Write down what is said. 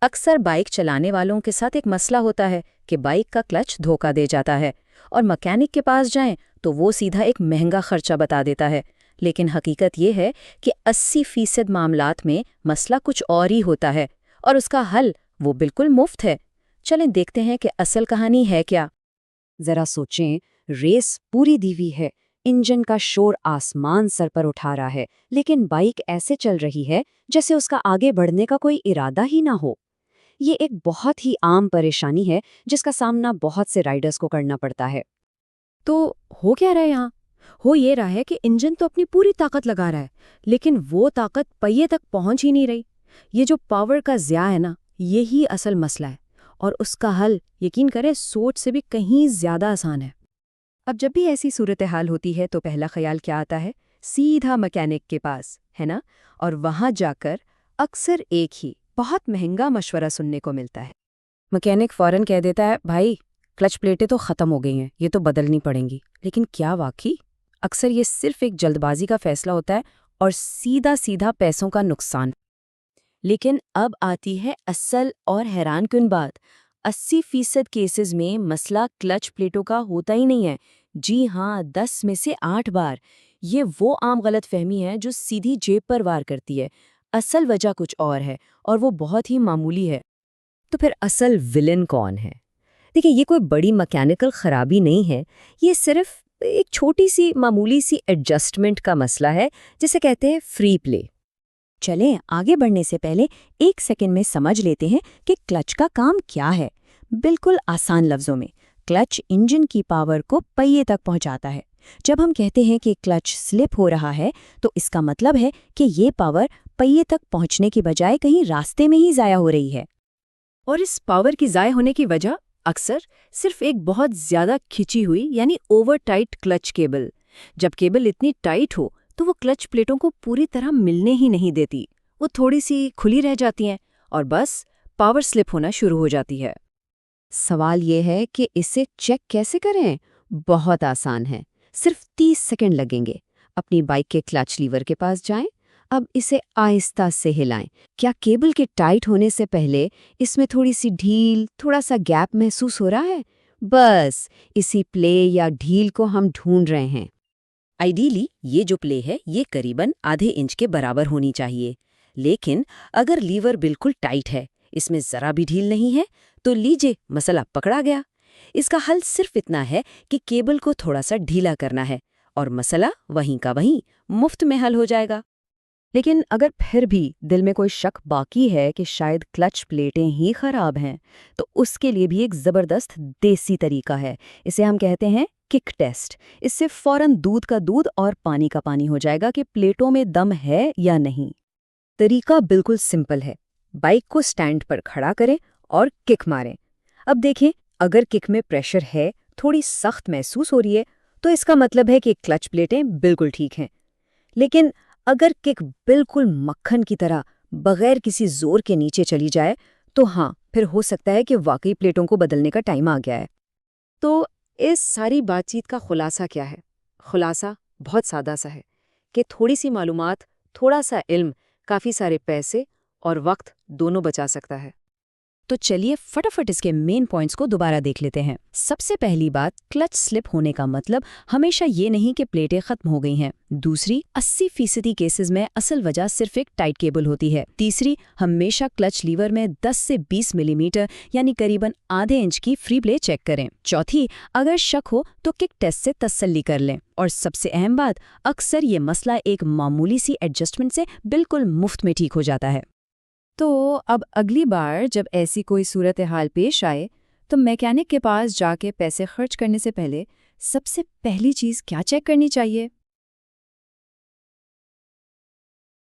اکثر بائک چلانے والوں کے ساتھ ایک مسئلہ ہوتا ہے کہ بائک کا کلچ دھوکہ دے جاتا ہے اور مکینک کے پاس جائیں تو وہ سیدھا ایک مہنگا خرچہ بتا دیتا ہے، لیکن حقیقت یہ ہے کہ 80% معاملات میں مسئلہ کچھ اور ہی ہوتا ہے اور اس کا حل وہ بالکل مفت ہے۔ چلیں دیکھتے ہیں کہ اصل کہانی ہے کیا۔ ذرا سوچیں، ریس پوری دیوی ہے، انجن کا شور آسمان سر پر اٹھا رہا ہے، لیکن بائک ایسے چل رہی ہے جیسے اس کا آگے بڑھنے کا کوئی ارادہ ہی نہ ہو۔ یہ ایک بہت ہی عام پریشانی ہے جس کا سامنا بہت سے رائڈرز کو کرنا پڑتا ہے۔ تو ہو کیا رہا ہے یہاں؟ ہو یہ رہا ہے کہ انجن تو اپنی پوری طاقت لگا رہا ہے، لیکن وہ طاقت پہیے تک پہنچ ہی نہیں رہی۔ یہ جو پاور کا ضیاع ہے نا، یہی اصل مسئلہ ہے، اور اس کا حل یقین کریں سوچ سے بھی کہیں زیادہ آسان ہے۔ اب جب بھی ایسی صورتحال ہوتی ہے تو پہلا خیال کیا آتا ہے؟ سیدھا مکینک کے پاس، ہے نا؟ اور وہاں جا کر اکثر ایک ہی بہت مہنگا مشورہ سننے کو ملتا ہے۔ مکینک فوراً کہہ دیتا ہے، بھائی کلچ پلیٹیں تو ختم ہو گئی ہیں، یہ تو بدلنی پڑیں گی۔ لیکن کیا واقعی؟ اکثر یہ صرف ایک جلد بازی کا فیصلہ ہوتا ہے اور سیدھا سیدھا پیسوں کا نقصان۔ لیکن اب آتی ہے اصل اور حیران کن بات۔ 80% کیسز میں مسئلہ کلچ پلیٹوں کا ہوتا ہی نہیں ہے، جی ہاں، 10 میں سے 8 بار۔ یہ وہ عام غلط فہمی ہے جو سیدھی جیب پر وار کرتی ہے۔ اصل وجہ کچھ اور ہے، اور وہ بہت ہی معمولی ہے۔ تو پھر اصل ولن کون ہے؟ دیکھیں، یہ کوئی بڑی مکینیکل خرابی نہیں ہے، یہ صرف ایک چھوٹی سی معمولی سی ایڈجسٹمنٹ کا مسئلہ ہے جسے کہتے ہیں فری پلے۔ چلیں آگے بڑھنے سے پہلے ایک سیکنڈ میں سمجھ لیتے ہیں کہ کلچ کا کام کیا ہے۔ بالکل آسان لفظوں میں، کلچ انجن کی پاور کو پہیے تک پہنچاتا ہے۔ جب ہم کہتے ہیں کہ کلچ سلپ ہو رہا ہے تو اس کا مطلب ہے کہ یہ پاور پہیے تک پہنچنے کی بجائے کہیں راستے میں ہی ضائع ہو رہی ہے۔ اور اس پاور کی ضائع ہونے کی وجہ اکثر صرف ایک بہت زیادہ کھچی ہوئی یعنی اوور ٹائٹ کلچ کیبل۔ جب کیبل اتنی ٹائٹ ہو تو وہ کلچ پلیٹوں کو پوری طرح ملنے ہی نہیں دیتی، وہ تھوڑی سی کھلی رہ جاتی ہیں اور بس پاور سلپ ہونا شروع ہو جاتی ہے۔ سوال یہ ہے کہ اسے چیک کیسے کریں؟ بہت آسان ہے، صرف 30 سیکنڈ لگیں گے۔ اپنی بائک کے کلچ لیور کے پاس جائیں، اب اسے آہستہ سے ہلائیں۔ کیا کیبل کے ٹائٹ ہونے سے پہلے اس میں تھوڑی سی ڈھیل، تھوڑا سا گیپ محسوس ہو رہا ہے؟ بس اسی پلے یا ڈھیل کو ہم ڈھونڈ رہے ہیں۔ آئیڈیلی یہ جو پلے ہے یہ قریباً ½ انچ کے برابر ہونی چاہیے، لیکن اگر لیور بالکل ٹائٹ ہے، اس میں ذرا بھی ڈھیل نہیں ہے، تو لیجے مسئلہ پکڑا گیا۔ اس کا حل صرف اتنا ہے کہ کیبل کو تھوڑا سا ڈھیلا کرنا ہے اور مسئلہ وہیں کا وہیں مفت میں حل ہو جائے گا۔ لیکن اگر پھر بھی دل میں کوئی شک باقی ہے کہ شاید کلچ پلیٹیں ہی خراب ہیں، تو اس کے لیے بھی ایک زبردست دیسی طریقہ ہے۔ اسے ہم کہتے ہیں کک ٹیسٹ۔ اس سے فوراً دودھ کا دودھ اور پانی کا پانی ہو جائے گا کہ پلیٹوں میں دم ہے یا نہیں۔ طریقہ بالکل سمپل ہے۔ بائک کو سٹینڈ پر کھڑا کریں اور کک ماریں۔ اب دیکھیں، اگر کک میں پریشر ہے، تھوڑی سخت محسوس ہو رہی ہے، تو اس کا مطلب ہے کہ کلچ پلیٹیں بالکل ٹھیک ہیں۔ لیکن اگر کک بالکل مکھن کی طرح بغیر کسی زور کے نیچے چلی جائے تو ہاں، پھر ہو سکتا ہے کہ واقعی پلیٹوں کو بدلنے کا ٹائم آ گیا ہے۔ تو اس ساری بات چیت کا خلاصہ کیا ہے؟ خلاصہ بہت سادہ سا ہے کہ تھوڑی سی معلومات، تھوڑا سا علم، کافی سارے پیسے اور وقت دونوں بچا سکتا ہے۔ تو چلیے فٹافٹ اس کے مین پوائنٹس کو دوبارہ دیکھ لیتے ہیں۔ سب سے پہلی بات، کلچ سلپ ہونے کا مطلب ہمیشہ یہ نہیں کہ پلیٹیں ختم ہو گئی ہیں۔ دوسری، 80% کیسز میں اصل وجہ صرف ایک ٹائٹ کیبل ہوتی ہے۔ تیسری، ہمیشہ کلچ لیور میں 10 سے 20 ملی میٹر یعنی قریباً ½ انچ کی فری پلے چیک کریں۔ چوتھی، اگر شک ہو تو کک ٹیسٹ سے تسلی کر لیں۔ اور سب سے اہم بات، اکثر یہ مسئلہ ایک معمولی سی ایڈجسٹمنٹ سے بالکل مفت میں ٹھیک ہو جاتا ہے۔ تو اب اگلی بار جب ایسی کوئی صورتحال پیش آئے تو میکینک کے پاس جا کے پیسے خرچ کرنے سے پہلے سب سے پہلی چیز کیا چیک کرنی چاہیے؟